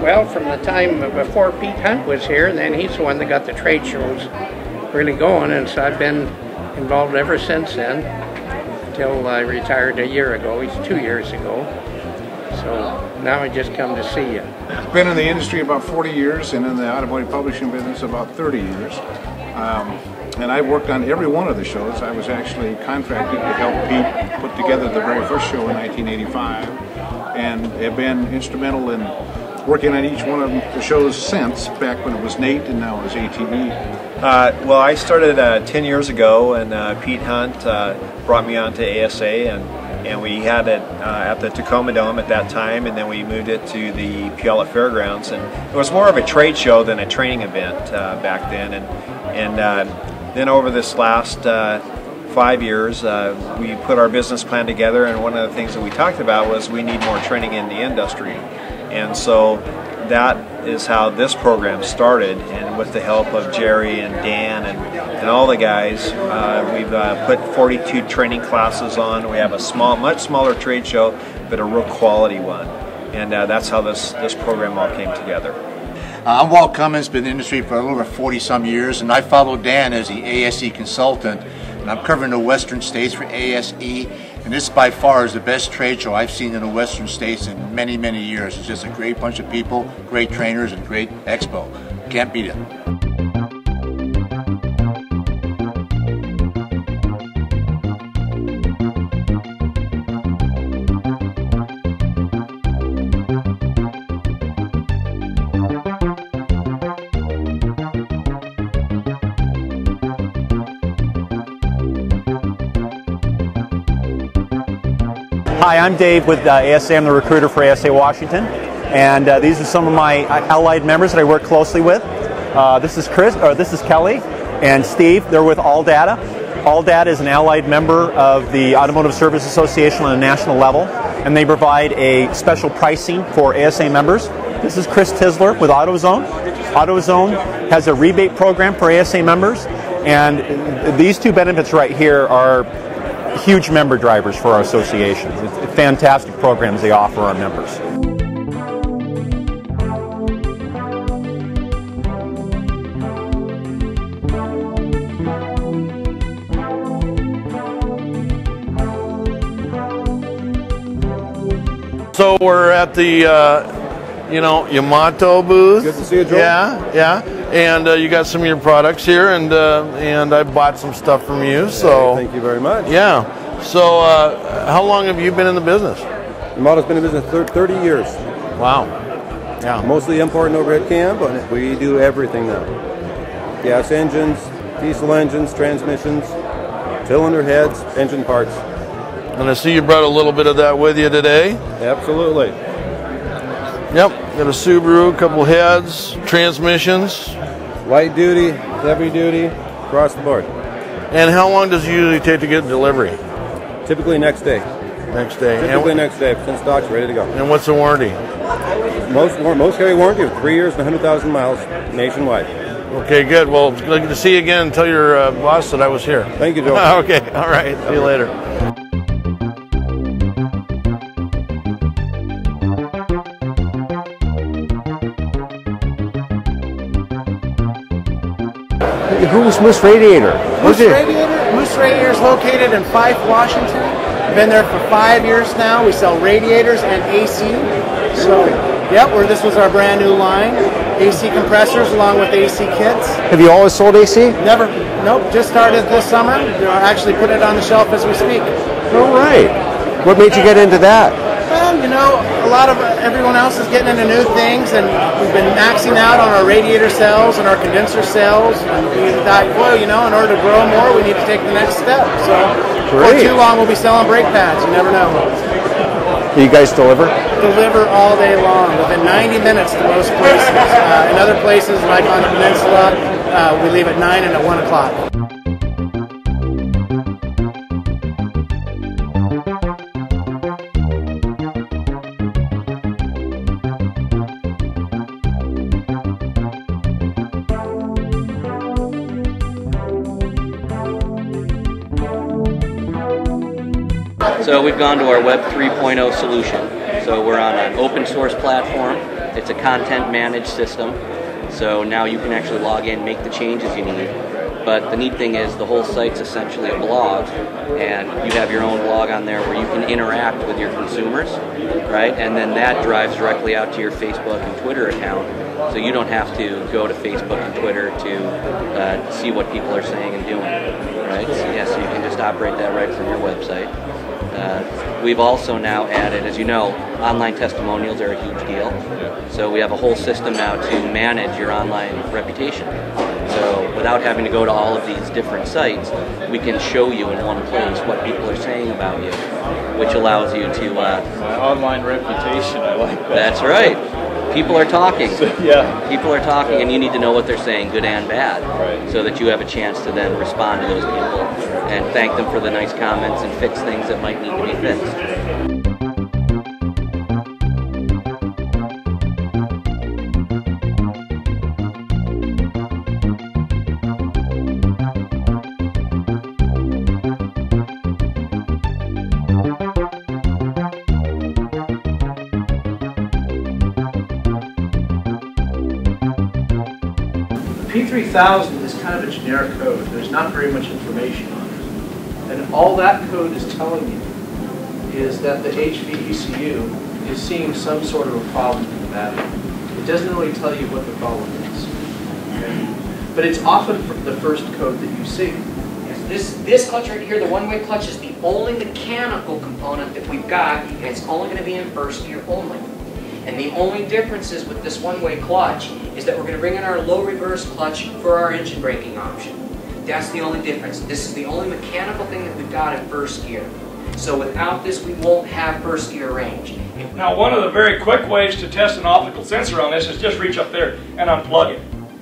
Well, from the time before Pete Hunt was here, and then he's the one that got the trade shows really going, and so I've been involved ever since then, until I retired a year ago. It's 2 years ago. So now I just come to see you. I've been in the industry about 40 years and in the automotive publishing business about 30 years. And I worked on every one of the shows. I was actually contracted to help Pete put together the very first show in 1985, and have been instrumental in working on each one of the shows since, back when it was NATE and now it's ATE. Well, I started 10 years ago, and Pete Hunt brought me on to ASA, and we had it at the Tacoma Dome at that time, and then we moved it to the Puyallup Fairgrounds, and it was more of a trade show than a training event back then. And then over this last 5 years, we put our business plan together, and one of the things that we talked about was we need more training in the industry. And so that is how this program started, and with the help of Jerry and Dan and all the guys, we've put 42 training classes on. We have a much smaller trade show, but a real quality one. And that's how this program all came together. I'm Walt Cummins, been in the industry for a little over 40-some years, and I follow Dan as the ASE consultant, and I'm covering the Western States for ASE, and this by far is the best trade show I've seen in the Western States in many, many years. It's just a great bunch of people, great trainers, and great expo. Can't beat it. Hi, I'm Dave with ASA. I'm the recruiter for ASA Washington, and these are some of my allied members that I work closely with. This is Kelly and Steve. They're with AllData. AllData is an allied member of the Automotive Service Association on a national level, and they provide a special pricing for ASA members. This is Chris Tisler with AutoZone. AutoZone has a rebate program for ASA members, and these two benefits right here are huge member drivers for our association. It's fantastic programs they offer our members. So we're at the Yamato booth. Good to see you, Joe. Yeah. And you got some of your products here, and I bought some stuff from you. So thank you very much. Yeah. So how long have you been in the business? Yamato's been in business 30 years. Wow. Yeah. Mostly import and overhead cam, but we do everything now. Gas engines, diesel engines, transmissions, cylinder heads, engine parts. And I see you brought a little bit of that with you today. Absolutely. Yep, got a Subaru, a couple heads, transmissions. Light duty, heavy duty, across the board. And how long does it usually take to get delivery? Typically next day. Next day. Typically next day, since stock's ready to go. And what's the warranty? Most carry warranty of 3 years and 100,000 miles nationwide. Okay, good. Well, good to see you again and tell your boss that I was here. Thank you, Joe. Okay, all right. See you later. Who's Moose Radiator? Moose Radiator is located in Fife, Washington. Been there for 5 years now. We sell radiators and AC. So, yep, this was our brand new line. AC compressors along with AC kits. Have you always sold AC? Never. Nope. Just started this summer. Actually put it on the shelf as we speak. All right. What made you get into that? Well, a lot of everyone else is getting into new things, and we've been maxing out on our radiator cells and our condenser cells. And we thought, well, in order to grow more, we need to take the next step. So, before too long, we'll be selling brake pads. You never know. Do you guys deliver? Deliver all day long, within 90 minutes to most places. In other places, like on the peninsula, we leave at 9 and at 1 o'clock. So we've gone to our Web 3.0 solution. So we're on an open source platform. It's a content managed system, so now you can actually log in, make the changes you need. But the neat thing is the whole site's essentially a blog, and you have your own blog on there where you can interact with your consumers, right? And then that drives directly out to your Facebook and Twitter account, so you don't have to go to Facebook and Twitter to see what people are saying and doing, right? So, yeah, so you can just operate that right from your website. We've also now added, as you know, online testimonials are a huge deal. So we have a whole system now to manage your online reputation. So without having to go to all of these different sites, we can show you in one place what people are saying about you, which allows you to... My online reputation, I like that. That's right. People are talking. Yeah. People are talking, and you need to know what they're saying, good and bad, right, so that you have a chance to then respond to those people and thank them for the nice comments and fix things that might need to be fixed. P3000 is kind of a generic code. There's not very much information on it. And all that code is telling you is that the HVECU is seeing some sort of a problem in the battery. It doesn't really tell you what the problem is. Okay? But it's often the first code that you see. Yes, this clutch right here, the one-way clutch, is the only mechanical component that we've got, and it's only going to be in first gear only. And the only difference is with this one-way clutch is that we're going to bring in our low reverse clutch for our engine braking option. That's the only difference. This is the only mechanical thing that we've got in first gear. So without this, we won't have first gear range. Now, one of the very quick ways to test an optical sensor on this is just reach up there and unplug it.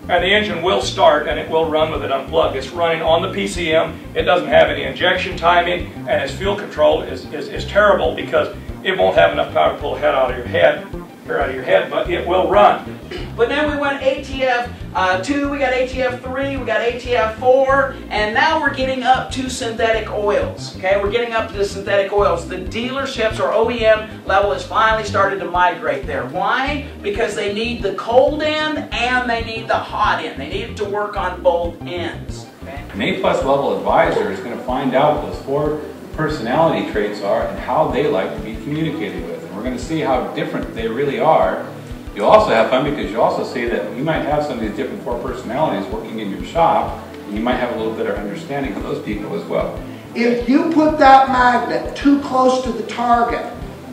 And the engine will start and it will run with it unplugged. It's running on the PCM. It doesn't have any injection timing, and its fuel control is terrible because it won't have enough power to pull the head out of your head, but it will run. But now we went ATF 2, we got ATF 3, we got ATF 4, and now we're getting up to synthetic oils. Okay, we're getting up to the synthetic oils. The dealerships or OEM level has finally started to migrate there. Why? Because they need the cold end and they need the hot end. They need it to work on both ends. Okay? An A-plus level advisor is going to find out what those 4 personality traits are and how they like to be communicated with. And we're going to see how different they really are. You'll also have fun because you also see that you might have some of these different 4 personalities working in your shop, and you might have a little better understanding of those people as well. If you put that magnet too close to the target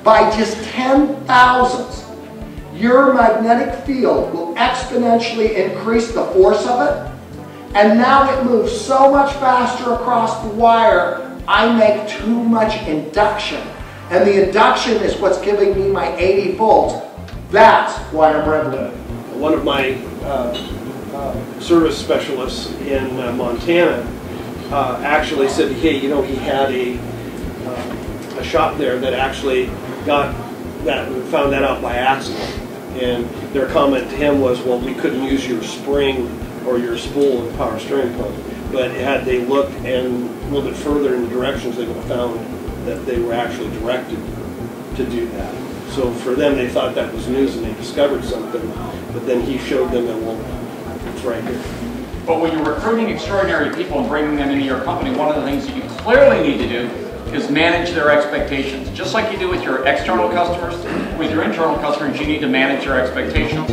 by just 10 thousandths, your magnetic field will exponentially increase the force of it, and now it moves so much faster across the wire, I make too much induction. And the induction is what's giving me my 80 volts. That's why I'm reveling. One of my service specialists in Montana actually said, hey, you know, he had a shop there that actually found that out by accident. And their comment to him was, well, we couldn't use your spring or your spool in power steering pump. But had they looked and a little bit further in the directions, they would have found that they were actually directed to do that. So for them, they thought that was news and they discovered something, but then he showed them that, well, it's right here. But when you're recruiting extraordinary people and bringing them into your company, one of the things that you clearly need to do is manage their expectations. Just like you do with your external customers, with your internal customers, you need to manage your expectations.